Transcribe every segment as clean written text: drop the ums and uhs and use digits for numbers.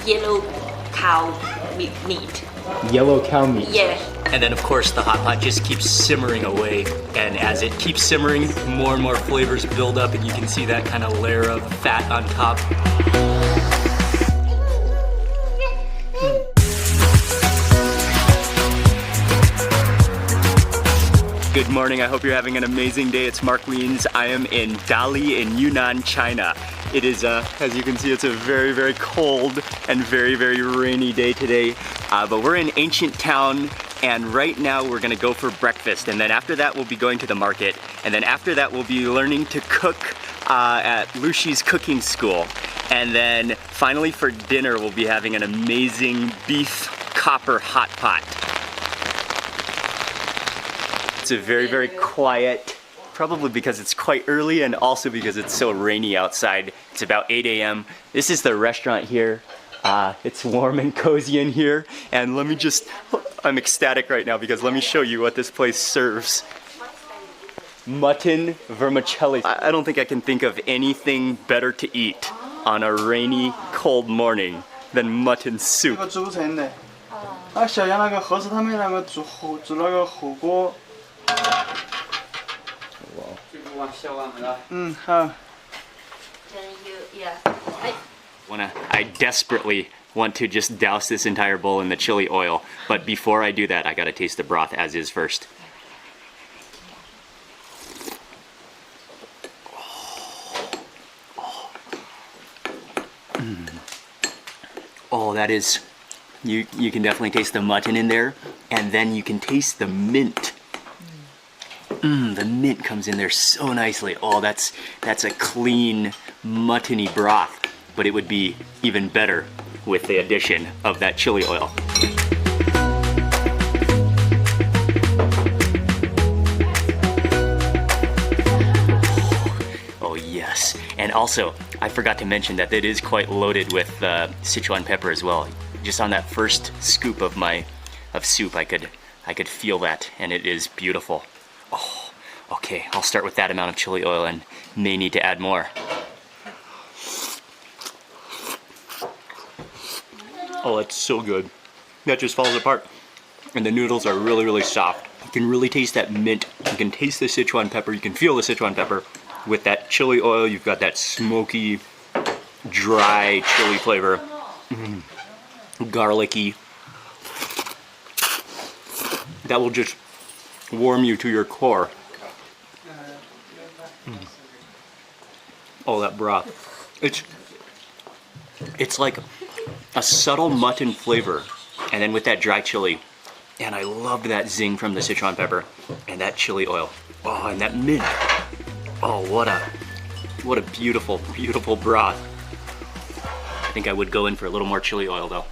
yellow cow meat. Yellow cow meat. Yeah. And then of course the hot pot just keeps simmering away, and as it keeps simmering, more and more flavors build up, and you can see that kind of layer of fat on top. Good morning, I hope you're having an amazing day. It's Mark Wiens. I am in Dali in Yunnan, China. It is, as you can see, it's a very, very cold and very, very rainy day today. But we're in ancient town, and right now we're gonna go for breakfast. And then after that, we'll be going to the market. And then after that, we'll be learning to cook at Lushi's cooking school. And then finally for dinner, we'll be having an amazing beef copper hot pot. It's a very, very quiet, probably because it's quite early and also because it's so rainy outside. It's about 8 a.m. This is the restaurant here. It's warm and cozy in here. And let me just, I'm ecstatic right now because let me show you what this place serves. Mutton vermicelli. I don't think I can think of anything better to eat on a rainy, cold morning than mutton soup. I desperately want to just douse this entire bowl in the chili oil, but before I do that, I gotta taste the broth as is first. Oh, that is, you can definitely taste the mutton in there, and then you can taste the mint. The mint comes in there so nicely. Oh, that's a clean, muttony broth, but it would be even better with the addition of that chili oil. Oh yes, and also I forgot to mention that it is quite loaded with Sichuan pepper as well. Just on that first scoop of soup, I could feel that, and it is beautiful. Oh, okay, I'll start with that amount of chili oil and may need to add more. Oh, it's so good. That just falls apart. And the noodles are really, really soft. You can really taste that mint. You can taste the Sichuan pepper. You can feel the Sichuan pepper. With that chili oil, you've got that smoky, dry chili flavor. Garlicky. That will just warm you to your core. Oh, that broth. It's like a subtle mutton flavor, and then with that dry chili. And I loved that zing from the Sichuan pepper and that chili oil. Oh, and that mint. Oh, what a beautiful, beautiful broth. I think I would go in for a little more chili oil though.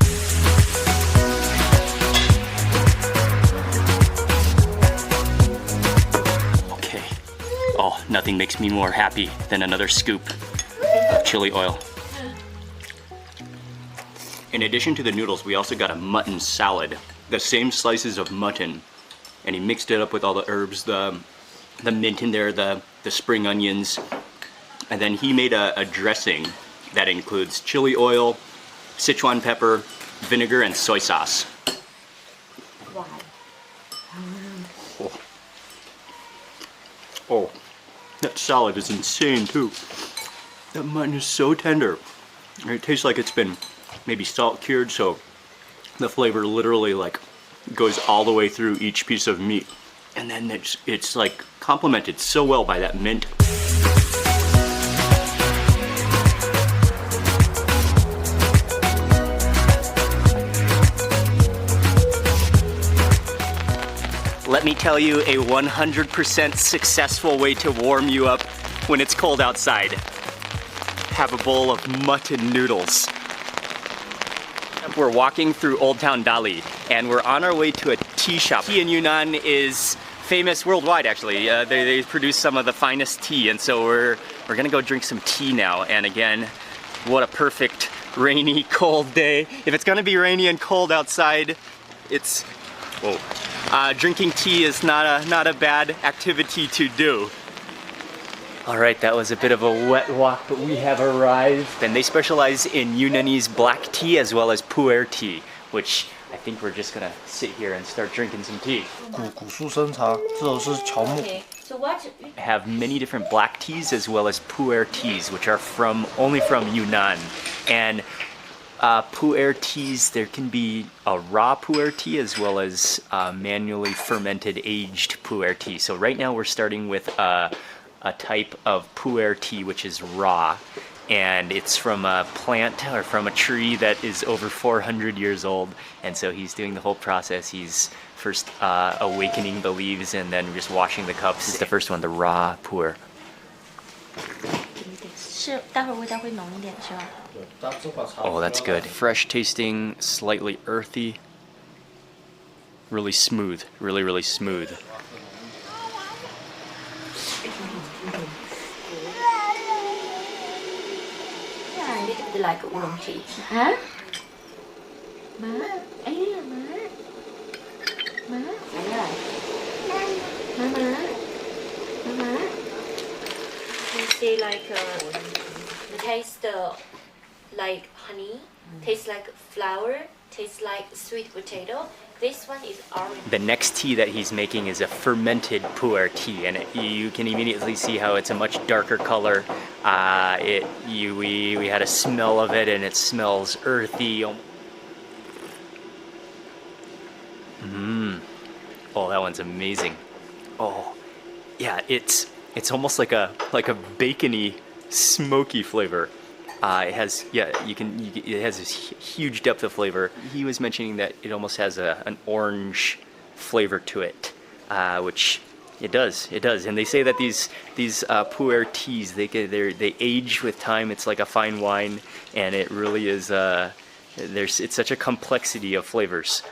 Oh, nothing makes me more happy than another scoop of chili oil. In addition to the noodles, we also got a mutton salad. The same slices of mutton, and he mixed it up with all the herbs, the mint in there, the spring onions, and then he made a dressing that includes chili oil, Sichuan pepper, vinegar, and soy sauce. Wow. Oh, that salad is insane too. That mutton is so tender. It tastes like it's been maybe salt cured, so the flavor literally like goes all the way through each piece of meat. And then it's like complemented so well by that mint. Let me tell you a 100% successful way to warm you up when it's cold outside. Have a bowl of mutton noodles. We're walking through Old Town Dali, and we're on our way to a tea shop. Tea in Yunnan is famous worldwide, actually. They produce some of the finest tea, and so we're gonna go drink some tea now. And again, what a perfect rainy, cold day. If it's gonna be rainy and cold outside, it's, whoa. Drinking tea is not a bad activity to do. All right, that was a bit of a wet walk, but we have arrived. And they specialize in Yunnanese black tea as well as pu'er tea, which I think we're just gonna sit here and start drinking some tea. 古树生茶，这种是乔木。 Okay. So what? Have many different black teas as well as pu'er teas, which are only from Yunnan. And pu'er teas, there can be a raw pu'er tea as well as manually fermented aged pu'er tea. So right now we're starting with a type of pu'er tea which is raw, and it's from a plant or from a tree that is over 400 years old. And so he's doing the whole process. He's first awakening the leaves and then just washing the cups. This is the first one, the raw pu'er. 是待会儿味道会浓一点是吧？ Oh, that's good. Fresh tasting, slightly earthy. Really smooth, really smooth. A little bit like oolong tea. Hả? Má, ấy là má. Má. Má. You see like the taste like honey, tastes like flour, tastes like sweet potato. This one is orange. The next tea that he's making is a fermented pu'er tea, and you can immediately see how it's a much darker color. We had a smell of it, and it smells earthy. Oh, that one's amazing. Oh, yeah, it's almost like a bacony, smoky flavor. It has it has this huge depth of flavor. He was mentioning that it almost has an orange flavor to it, which it does. And they say that these pu'er teas they age with time. It's like a fine wine, and it really is. It's such a complexity of flavors.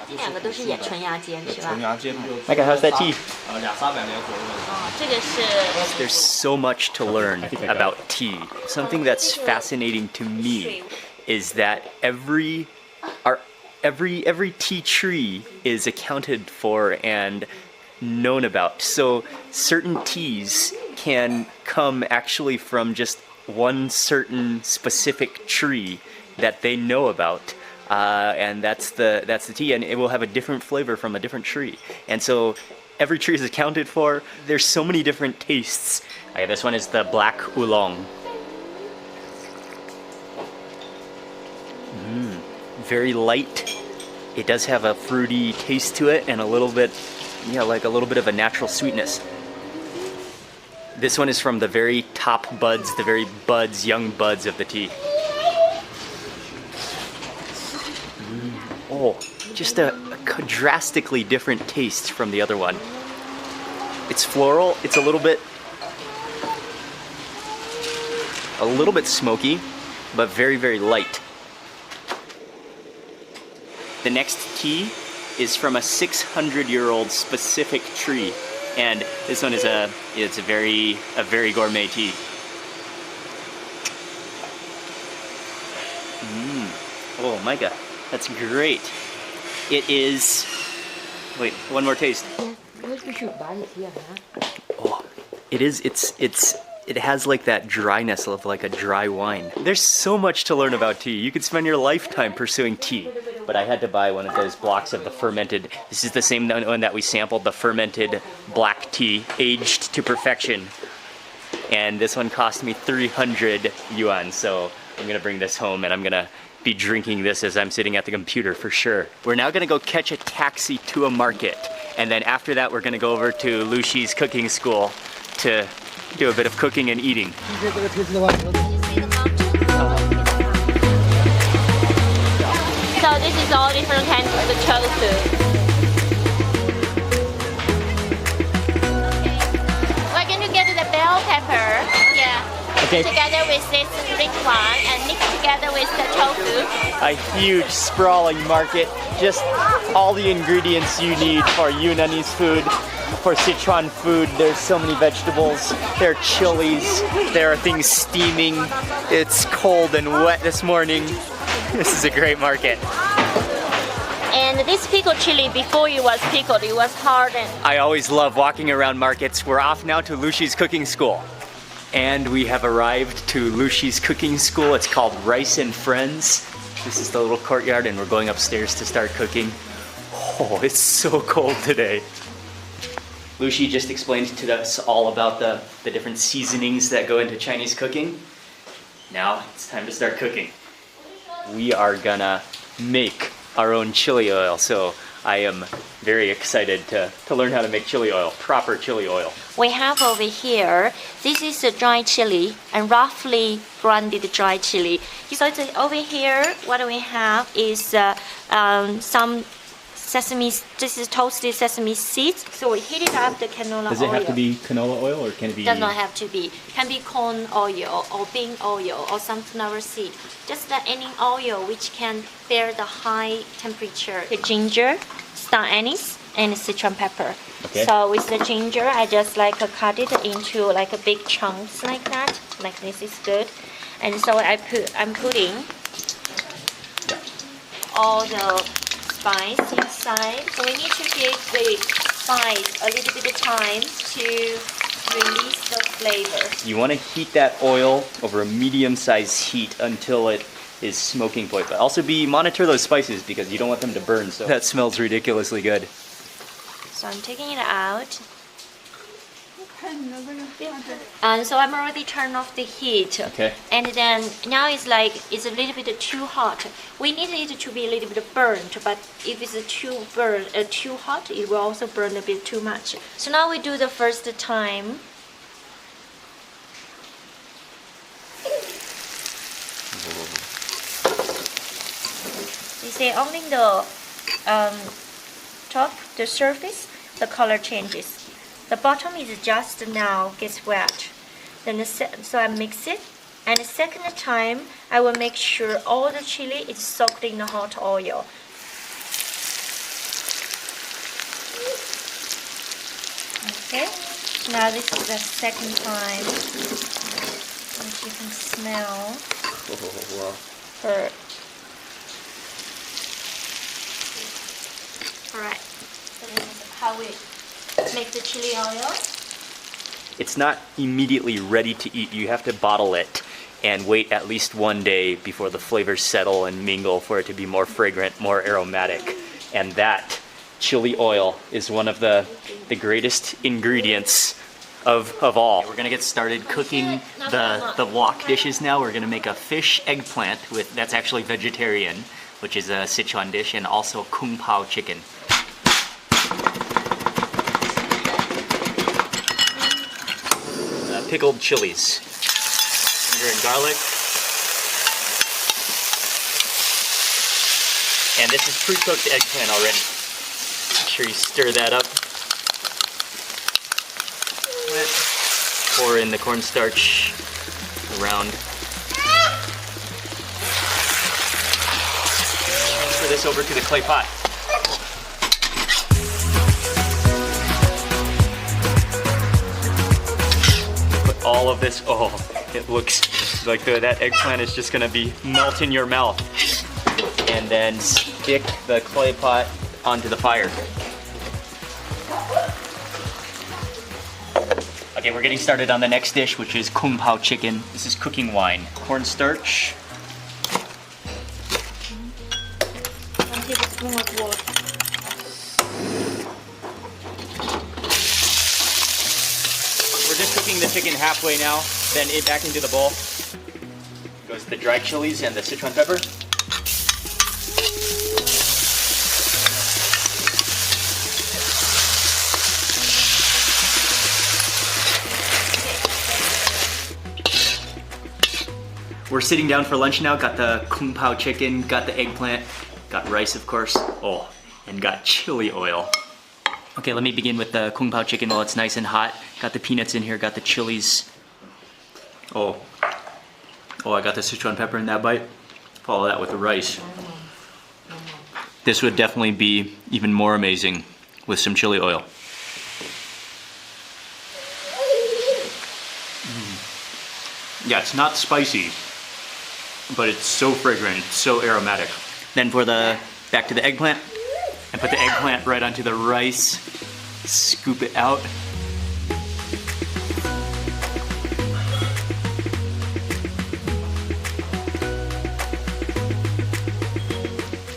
这两个都是也纯芽尖是吧？纯芽尖。 Micah, how's that tea? 200-300年左右。哦，这个是 There's so much to learn about tea. Something that's fascinating to me is that every tea tree is accounted for and known about. So certain teas can come actually from just one certain specific tree that they know about. And that's the tea, and it will have a different flavor from a different tree. And so every tree is accounted for. There's so many different tastes. Okay, this one is the black oolong. Very light. It does have a fruity taste to it, and a little bit, like a little bit of a natural sweetness. This one is from the very top buds, the very young buds of the tea. Oh, just a drastically different taste from the other one. It's floral. It's a little bit smoky, but very light. The next tea is from a 600-year-old specific tree, and this one is a very gourmet tea. Oh my god. That's great. It is. Wait, one more taste. Oh, it is. It has like that dryness of like a dry wine. There's so much to learn about tea. You could spend your lifetime pursuing tea. But I had to buy one of those blocks of the fermented. This is the same one that we sampled, the fermented black tea, aged to perfection. And this one cost me 300 yuan. So I'm gonna bring this home and I'm gonna be drinking this as I'm sitting at the computer for sure. We're now gonna go catch a taxi to a market, and then after that we're gonna go over to Luxi's cooking school to do a bit of cooking and eating. So this is all different kinds of the tofu. We're going to get the bell pepper, Okay. together with this red one and mix together with the tofu. A huge sprawling market, just all the ingredients you need for Yunnanese food, for Sichuan food. There's so many vegetables, there are chilies, there are things steaming. It's cold and wet this morning. This is a great market. And this pickled chili, before it was pickled, it was hardened. I always love walking around markets. We're off now to Luxi's cooking school. And we have arrived to Luxi's cooking school. It's called Rice and Friends. This is the little courtyard and we're going upstairs to start cooking. Oh, it's so cold today. Luxi just explained to us all about the different seasonings that go into Chinese cooking. Now it's time to start cooking. We are gonna make our own chili oil, so I am very excited to learn how to make chili oil, proper chili oil. We have over here, this is a dry chili and roughly grounded dry chili. So over here, what we have is some sesame, this is toasted sesame seeds. So we heat it up the canola oil. Does it have to be canola oil or can it be? Does not have to be. Can be corn oil or bean oil or sunflower seed. Just any oil which can bear the high temperature. The ginger, star anise, and Sichuan pepper. Okay. So with the ginger, I just cut it into a big chunks like that. Like this is good. And so I'm putting all the spice inside. So we need to give the spice a little bit of time to release the flavor. You want to heat that oil over a medium-sized heat until it is smoking point. But also monitor those spices because you don't want them to burn. So that smells ridiculously good. So I'm taking it out. And so I'm already turned off the heat. Okay. And then now it's a little bit too hot. We need it to be a little bit burnt, but if it's too hot, it will also burn a bit too much. So now we do the first time. You see, only the top, the surface, the color changes. The bottom is just now gets wet. Then so I mix it, and the second time I will make sure all the chili is soaked in the hot oil. Okay, now this is the second time, which you can smell. Her. Alright, so this is how we make the chili oil. It's not immediately ready to eat. You have to bottle it and wait at least one day before the flavors settle and mingle for it to be more fragrant, more aromatic. And that chili oil is one of the greatest ingredients of all. Okay, we're gonna get started cooking the wok dishes now. We're gonna make a fish eggplant that's actually vegetarian, which is a Sichuan dish, and also kung pao chicken. Pickled chilies, ginger and garlic, and this is pre-cooked eggplant already. Make sure you stir that up. Pour in the cornstarch around. Transfer this over to the clay pot. All of this, oh, it looks like that eggplant is just gonna be melt in your mouth. And then stick the clay pot onto the fire. Okay, we're getting started on the next dish, which is kung pao chicken. This is cooking wine. Cornstarch. 1 tablespoon of water. We're just cooking the chicken halfway now, then back into the bowl goes the dried chilies and the Sichuan pepper. We're sitting down for lunch now. Got the kung pao chicken, got the eggplant, got rice of course, oh, and got chili oil. Okay, let me begin with the kung pao chicken while it's nice and hot. Got the peanuts in here, got the chilies. Oh, I got the Sichuan pepper in that bite. Follow that with the rice. This would definitely be even more amazing with some chili oil. Yeah, it's not spicy, but it's so fragrant, it's so aromatic. Then back to the eggplant. and put the eggplant right onto the rice. Scoop it out.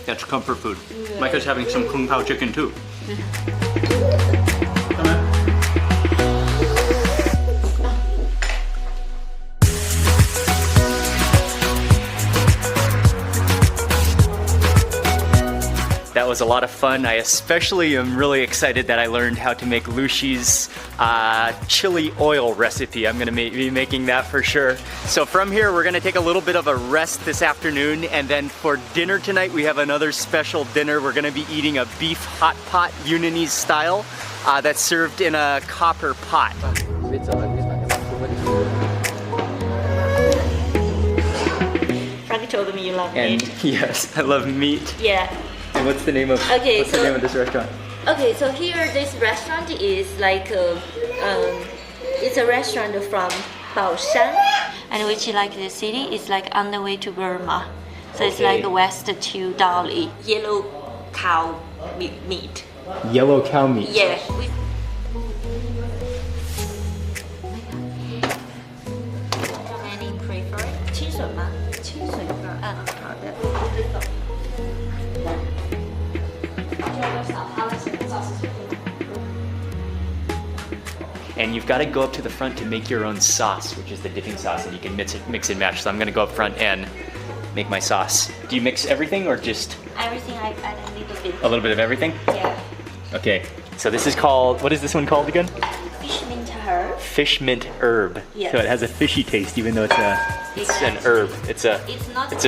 That's comfort food. Micah's having some kung pao chicken too. Come on. That was a lot of fun. I especially am really excited that I learned how to make Lucy's chili oil recipe. I'm gonna be making that for sure. So from here, we're gonna take a little bit of a rest this afternoon, and then for dinner tonight, we have another special dinner. We're gonna be eating a beef hot pot Yunanese style that's served in a copper pot. Frank told me you love And meat. yes, I love meat. Yeah. And what's the name of the name of this restaurant? Okay, so here this restaurant is like it's a restaurant from Baoshan, and which like the city is like on the way to Burma. So it's like west to Dali. Yellow cow meat. Yellow cow meat. Yeah. Any prefer? 清水吗？清水的。嗯，好的。And you've got to go up to the front to make your own sauce, which is the dipping sauce, and you can mix and match. So I'm gonna go up front and make my sauce. Do you mix everything or just Everything I add a little bit. a little bit of everything? Yeah. Okay. So this is called, what is this one called again? Fish mint herb. Fish mint herb. Yes. So it has a fishy taste, even though it's an herb. It's a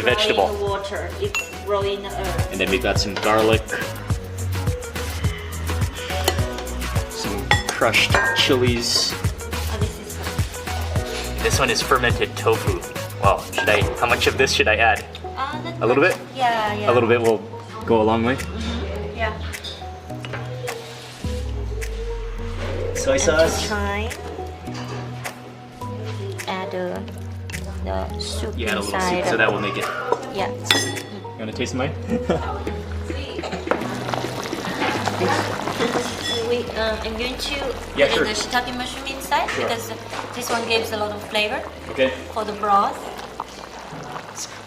vegetable. In the water. It's raw in the herb. And then we've got some garlic, some crushed chilies. Oh, This one is fermented tofu. Wow, how much of this should I add? A little bit? Yeah, yeah. A little bit will go a long way. Yeah. Soy sauce. Try. Add the soup You add a little inside. soup, so that will make it. Yeah. You wanna taste mine? I'm going to Yeah, put sure. the shiitake mushroom inside because this one gives a lot of flavor Okay. for the broth.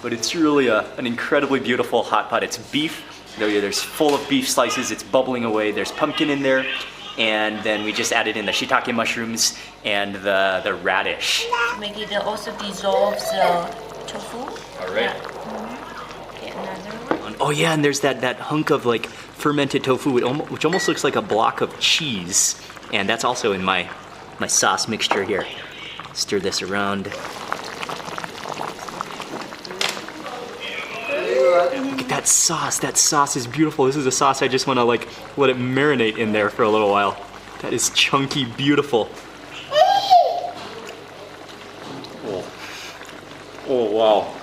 But it's really an incredibly beautiful hot pot. It's beef. There's full of beef slices. It's bubbling away. There's pumpkin in there. And then we just added in the shiitake mushrooms and the radish. Make it also dissolves the tofu. All right. Yeah. Okay, another one. Oh yeah, and there's that hunk of like fermented tofu, which almost looks like a block of cheese. And that's also in my sauce mixture here. Stir this around. Look at that sauce. That sauce is beautiful. This is a sauce I just want to like let it marinate in there for a little while. That is chunky, beautiful. Oh wow.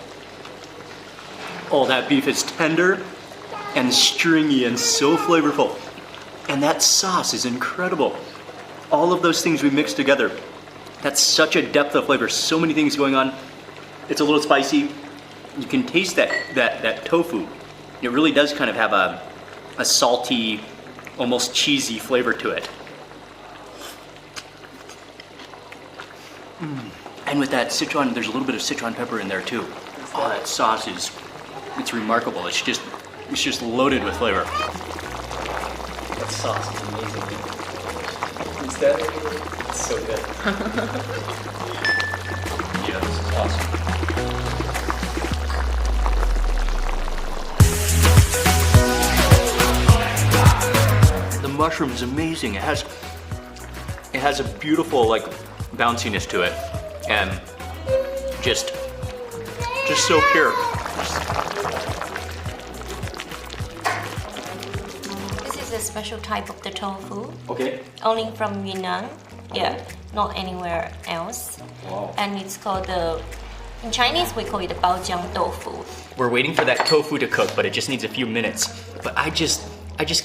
Oh, that beef is tender and stringy and so flavorful. And that sauce is incredible. All of those things we mixed together. That's such a depth of flavor. So many things going on. It's a little spicy. You can taste that tofu. It really does kind of have a salty, almost cheesy flavor to it. And with that Sichuan, there's a little bit of Sichuan pepper in there too. Oh, that sauce it's remarkable. It's just loaded with flavor. That sauce is amazing. It's so good. Yeah, this is awesome. The mushroom is amazing. It has a beautiful like bounciness to it, and just so pure. This is a special type of the tofu. Okay. Only from Yunnan. Yeah, not anywhere else. Wow. And it's called in Chinese we call it baojiang tofu. We're waiting for that tofu to cook, but it just needs a few minutes. But I just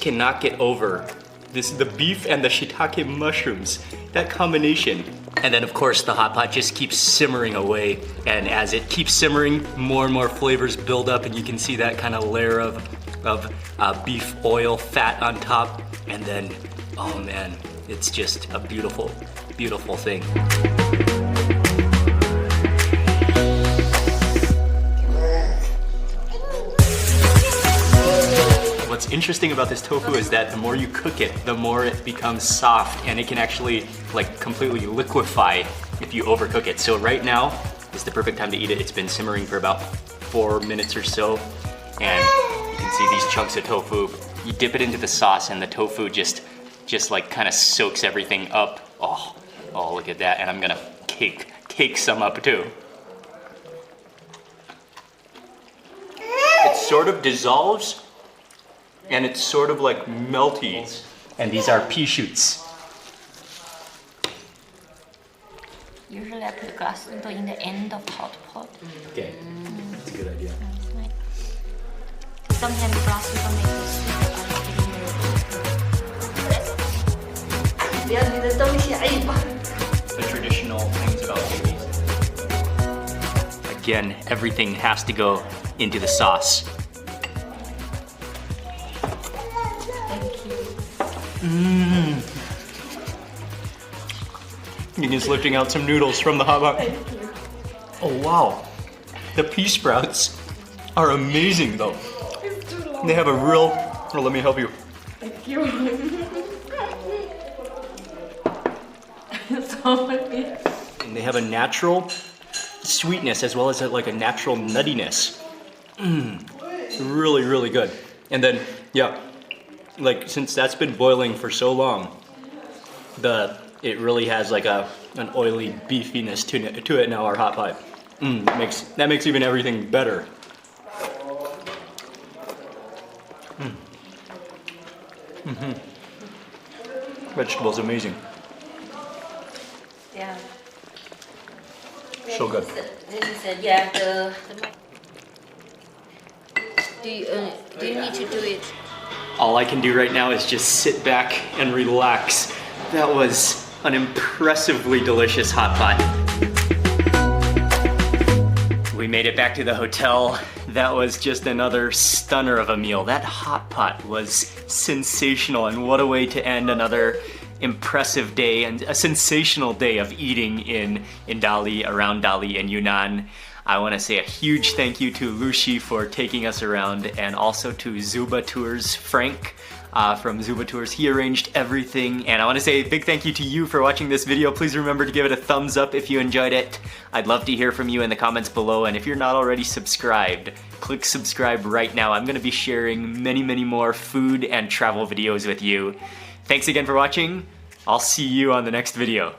cannot get over the beef and the shiitake mushrooms. That combination. And then of course the hot pot just keeps simmering away. And as it keeps simmering, more and more flavors build up, and you can see that kind of layer of of beef oil fat on top, and then, oh man, it's just a beautiful, beautiful thing. What's interesting about this tofu is that the more you cook it, the more it becomes soft, and it can actually like completely liquefy if you overcook it. So right now is the perfect time to eat it. It's been simmering for about 4 minutes or so, and you can see these chunks of tofu. You dip it into the sauce, and the tofu just like kind of soaks everything up. Oh, look at that! And I'm gonna cake some up too. It sort of dissolves, and it's sort of like melty. And these are pea shoots. Usually I put glass noodle in the end of hot pot. Okay, that's a good idea. Sometimes glass noodle makes it sweet. The traditional things about babies. Again, everything has to go into the sauce. You're just lifting out some noodles from the hot pot. Oh wow, the pea sprouts are amazing though. They have a real, oh, let me help you. Thank you. So funny. And they have a natural sweetness as well as like a natural nuttiness. Really, really good. And then, yeah, like since that's been boiling for so long, it really has like an oily beefiness to it now, our hot pot. That makes even everything better. Vegetables amazing. Yeah. So good. This is yeah, do you need to do it? All I can do right now is just sit back and relax. That was an impressively delicious hot pot. We made it back to the hotel. That was just another stunner of a meal. That hot pot was sensational, and what a way to end another impressive day and a sensational day of eating in Dali, around Dali and Yunnan. I want to say a huge thank you to Lucy for taking us around, and also to Zuba Tours, Frank from Zuba Tours. He arranged everything, and I want to say a big thank you to you for watching this video. Please remember to give it a thumbs up if you enjoyed it. I'd love to hear from you in the comments below, and if you're not already subscribed, click subscribe right now. I'm going to be sharing many, many more food and travel videos with you. Thanks again for watching. I'll see you on the next video.